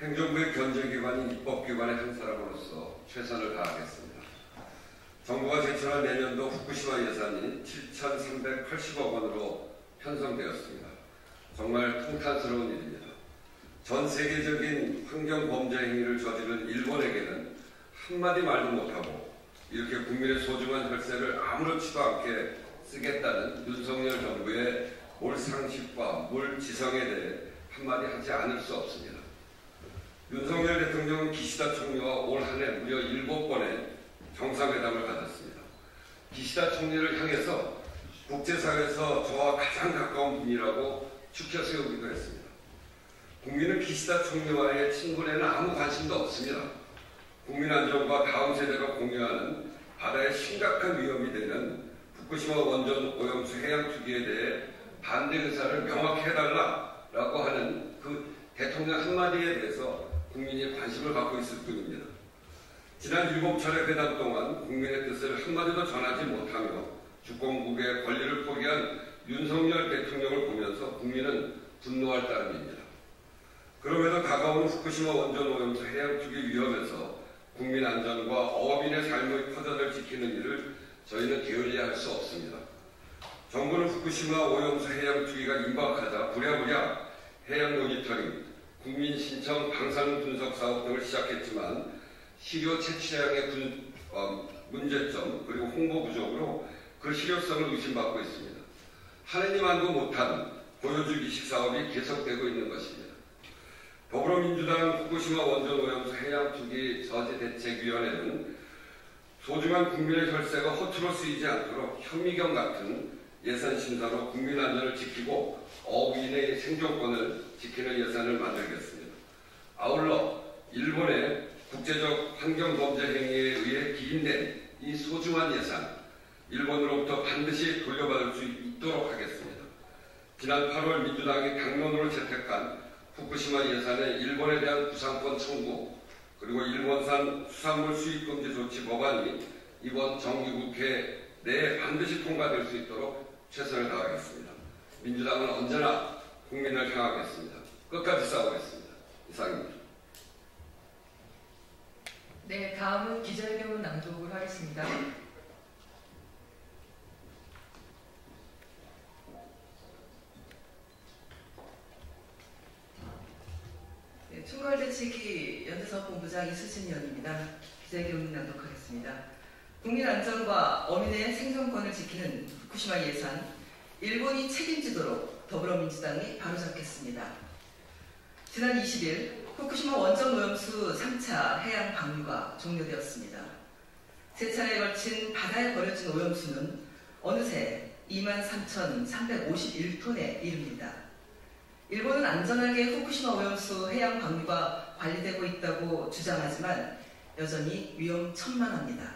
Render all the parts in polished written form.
행정부의 견제기관인 입법기관의 한 사람으로서 최선을 다하겠습니다. 정부가 제출한 내년도 후쿠시마 예산이 7,380억 원으로 편성되었습니다. 정말 통탄스러운 일입니다. 전 세계적인 환경범죄 행위를 저지른 일본에게는 한마디 말도 못하고 이렇게 국민의 소중한 혈세를 아무렇지도 않게 쓰겠다는 윤석열 정부의 몰상식과 몰지성에 대해 한마디 하지 않을 수 없습니다. 윤석열 대통령은 기시다 총리와 올 한 해 무려 7번의 정상회담을 가졌습니다. 기시다 총리를 향해서 국제사회에서 저와 가장 가까운 분이라고 추켜 세우기도 했습니다. 국민은 기시다 총리와의 친분에는 아무 관심도 없습니다. 국민 안전과 다음 세대가 공유하는 바다에 심각한 위험이 되는 후쿠시마 원전 오염수 해양 투기에 대해 반대 의사를 명확히 해달라라고 하는 그 대통령 한마디에 대해서 국민이 관심을 갖고 있을 뿐입니다. 지난 7차례 회담 동안 국민의 뜻을 한마디도 전하지 못하며 주권국의 권리를 포기한 윤석열 대통령을 보면서 국민은 분노할 따름입니다. 그럼에도 다가오는 후쿠시마 원전 오염수 해양 투기 위험에서 국민 안전과 어민의 삶의 터전을 지키는 일을 저희는 게을리할 수 없습니다. 정부는 후쿠시마 오염수 해양 투기가 임박하자 부랴부랴 해양 모니터링, 국민 신청 방사능 분석 사업 등을 시작했지만 시료 채취량의 문제점 그리고 홍보 부족으로 그 실효성을 의심받고 있습니다. 하느님 안도 못한 보여주기 식 사업이 계속되고 있는 것입니다. 더불어민주당 후쿠시마 원전 오염수 해양 투기 저지 대책위원회는 소중한 국민의 혈세가 허투루 쓰이지 않도록 현미경 같은 예산 심사로 국민 안전을 지키고 어민의 생존권을 지키는 예산을 만들겠습니다. 아울러 일본의 국제적 환경범죄 행위에 의해 기인된 이 소중한 예산, 일본으로부터 반드시 돌려받을 수 있도록 하겠습니다. 지난 8월 민주당이 당론으로 채택한 후쿠시마 예산의 일본에 대한 구상권 청구 그리고 일본산 수산물 수입 금지 조치 법안이 이번 정기국회 내에 반드시 통과될 수 있도록 최선을 다하겠습니다. 민주당은 언제나 국민을 향하겠습니다. 끝까지 싸우겠습니다. 이상입니다. 네, 다음은 기자회견문 낭독을 하겠습니다. 네, 총괄대책위 연대사업본부장 이수진 의원입니다. 기자회견문 낭독하겠습니다. 국민안전과 어민의 생존권을 지키는 후쿠시마 예산, 일본이 책임지도록 더불어민주당이 바로잡겠습니다. 지난 20일 후쿠시마 원전 오염수 3차 해양 방류가 종료되었습니다. 세 차례에 걸친 바다에 버려진 오염수는 어느새 23,351톤에 이릅니다. 일본은 안전하게 후쿠시마 오염수 해양 방류가 관리되고 있다고 주장하지만 여전히 위험천만합니다.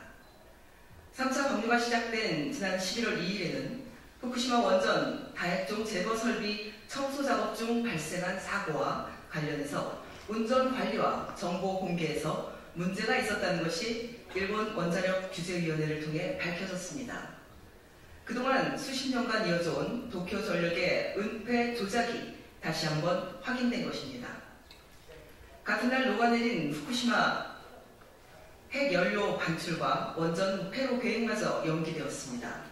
3차 방류가 시작된 지난 11월 2일에는 후쿠시마 원전 다액종 제거 설비 청소 작업 중 발생한 사고와 관련해서 운전 관리와 정보 공개에서 문제가 있었다는 것이 일본 원자력 규제위원회를 통해 밝혀졌습니다. 그동안 수십 년간 이어져온 도쿄전력의 은폐 조작이 다시 한번 확인된 것입니다. 같은 날 녹아내린 후쿠시마 핵연료 반출과 원전 폐로 계획마저 연기되었습니다.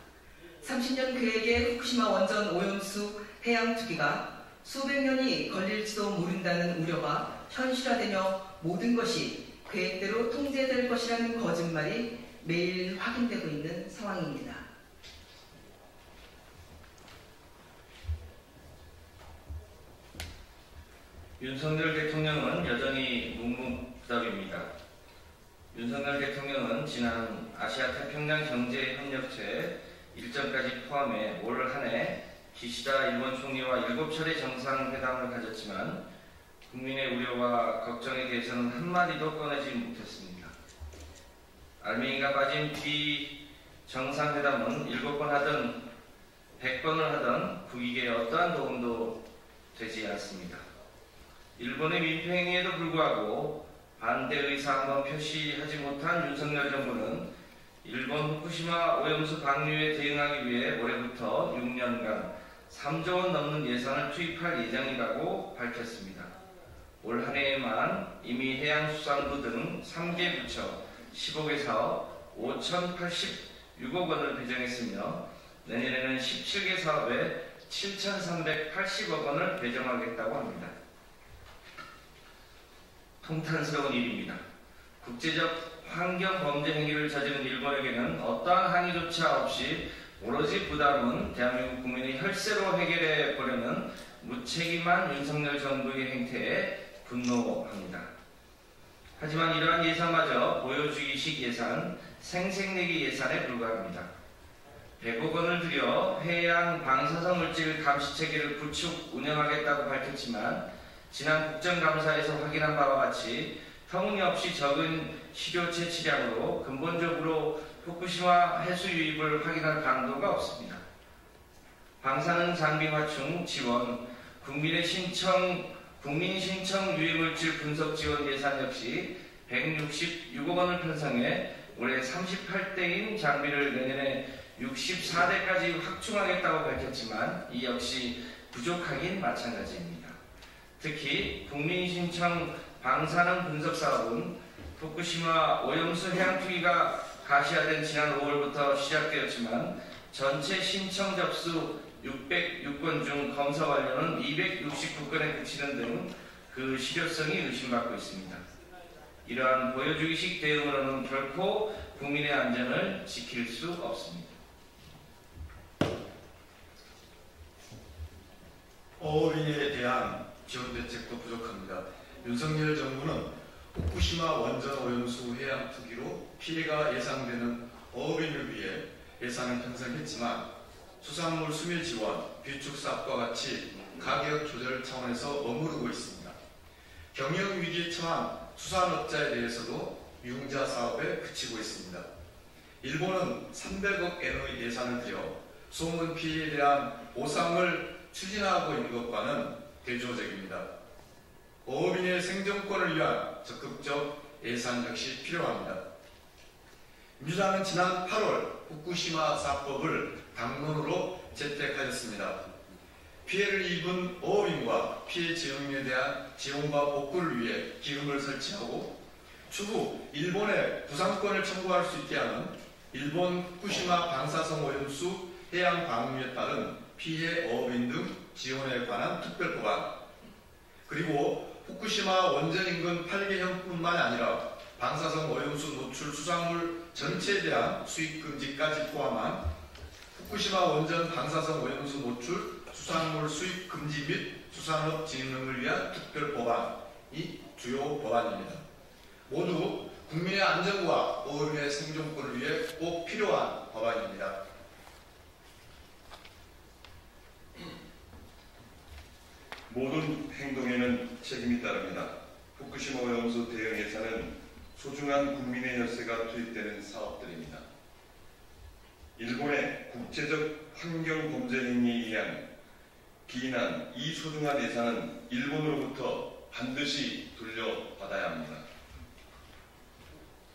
30년 계획의 후쿠시마 원전 오염수 해양 투기가 수백 년이 걸릴지도 모른다는 우려가 현실화되며 모든 것이 계획대로 통제될 것이라는 거짓말이 매일 확인되고 있는 상황입니다. 윤석열 대통령은 여전히 묵묵부답입니다. 윤석열 대통령은 지난 아시아태평양 경제협력체 일정까지 포함해 올 한 해 기시다 일본 총리와 7차례 정상회담을 가졌지만 국민의 우려와 걱정에 대해서는 한마디도 꺼내지 못했습니다. 알맹이가 빠진 비정상회담은 7번 하든 100번을 하든 국익에 어떠한 도움도 되지 않습니다. 일본의 민폐행위에도 불구하고 반대 의사 한번 표시하지 못한 윤석열 정부는 일본 후쿠시마 오염수 방류에 대응하기 위해 올해부터 6년간 3조 원 넘는 예산을 투입할 예정이라고 밝혔습니다. 올 한 해에만 이미 해양수산부 등 3개 부처 15개 사업 5,086억 원을 배정했으며 내년에는 17개 사업에 7,380억 원을 배정하겠다고 합니다. 통탄스러운 일입니다. 국제적 환경 범죄 행위를 저지른 일본에게는 어떠한 항의조차 없이 오로지 부담은 대한민국 국민의 혈세로 해결해 보려는 무책임한 윤석열 정부의 행태에 분노합니다. 하지만 이러한 예산마저 보여주기식 예산, 생색내기 예산에 불과합니다. 100억 원을 들여 해양 방사성 물질 감시 체계를 구축 운영하겠다고 밝혔지만 지난 국정감사에서 확인한 바와 같이 터무니없이 적은 시료 채취량으로 근본적으로 후쿠시마 해수 유입을 확인할 강도가 없습니다. 방사능 장비 확충 지원, 국민 신청 유해물질 분석 지원 예산 역시 166억 원을 편성해 올해 38대인 장비를 내년에 64대까지 확충하겠다고 밝혔지만 이 역시 부족하긴 마찬가지입니다. 특히 국민 신청 방사능 분석 사업은 후쿠시마 오염수 해양 투기가 가시화된 지난 5월부터 시작되었지만 전체 신청 접수 606건 중 검사 완료는 269건에 그치는 등 그 실효성이 의심받고 있습니다. 이러한 보여주기식 대응으로는 결코 국민의 안전을 지킬 수 없습니다. 어업인에 대한 지원 대책도 부족합니다. 윤석열 정부는 후쿠시마 원전 오염수 해양 투기로 피해가 예상되는 어업인을 위해 예산을 편성했지만 수산물 수매 지원, 비축 사업과 같이 가격 조절 차원에서 머무르고 있습니다. 경영 위기에 처한 수산업자에 대해서도 융자 사업에 그치고 있습니다. 일본은 300억 엔의 예산을 들여 소문 피해에 대한 보상을 추진하고 있는 것과는 대조적입니다. 어업인의 생존권을 위한 적극적 예산 역시 필요합니다. 민주당은 지난 8월 후쿠시마 사법을 당론으로 채택하였습니다. 피해를 입은 어업인과 피해 지역민에 대한 지원과 복구를 위해 기금을 설치하고 추후 일본에 구상권을 청구할 수 있게 하는 일본 후쿠시마 방사성 오염수 해양 방류에 따른 피해 어업인 등 지원에 관한 특별법안, 그리고 후쿠시마 원전 인근 8개현뿐만 아니라 방사성 오염수 노출 수산물 전체에 대한 수입 금지까지 포함한 후쿠시마 원전 방사성 오염수 노출 수산물 수입 금지 및 수산업 진흥을 위한 특별법안이 주요 법안입니다. 모두 국민의 안전과 어업인의 생존권을 위해 꼭 필요한 법안입니다. 모든 행동에는 책임이 따릅니다. 후쿠시마 오염수 대응 예산은 소중한 국민의 혈세가 투입되는 사업들입니다. 일본의 국제적 환경 범죄 행위에 의한 기인한 이 소중한 예산은 일본으로부터 반드시 돌려받아야 합니다.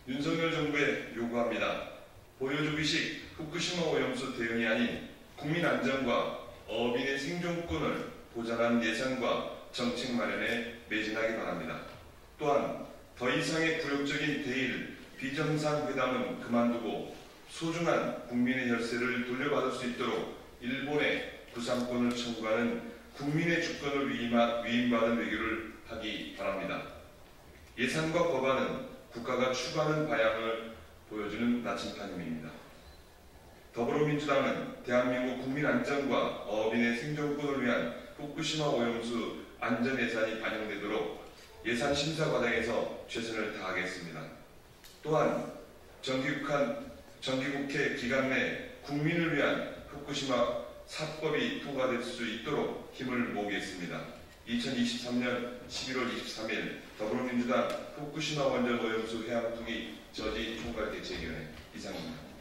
윤석열 정부에 요구합니다. 보여주기식 후쿠시마 오염수 대응이 아닌 국민 안전과 어업인의 생존권을 보장한 예산과 정책 마련에 매진하기 바랍니다. 또한 더 이상의 굴욕적인 대일, 비정상회담은 그만두고 소중한 국민의 혈세를 돌려받을 수 있도록 일본에 구상권을 청구하는 국민의 주권을 위임받은 외교를 하기 바랍니다. 예산과 법안은 국가가 추구하는 방향을 보여주는 나침판입니다. 더불어민주당은 대한민국 국민 안전과 어업인의 생존권을 위한 후쿠시마 오염수 안전 예산이 반영되도록 예산 심사 과정에서 최선을 다하겠습니다. 또한 정기국회 기간 내 국민을 위한 후쿠시마 사법이 통과될 수 있도록 힘을 모으겠습니다. 2023년 11월 23일 더불어민주당 후쿠시마 원전 오염수 해양 투기 저지 총괄대책위원회 이상입니다.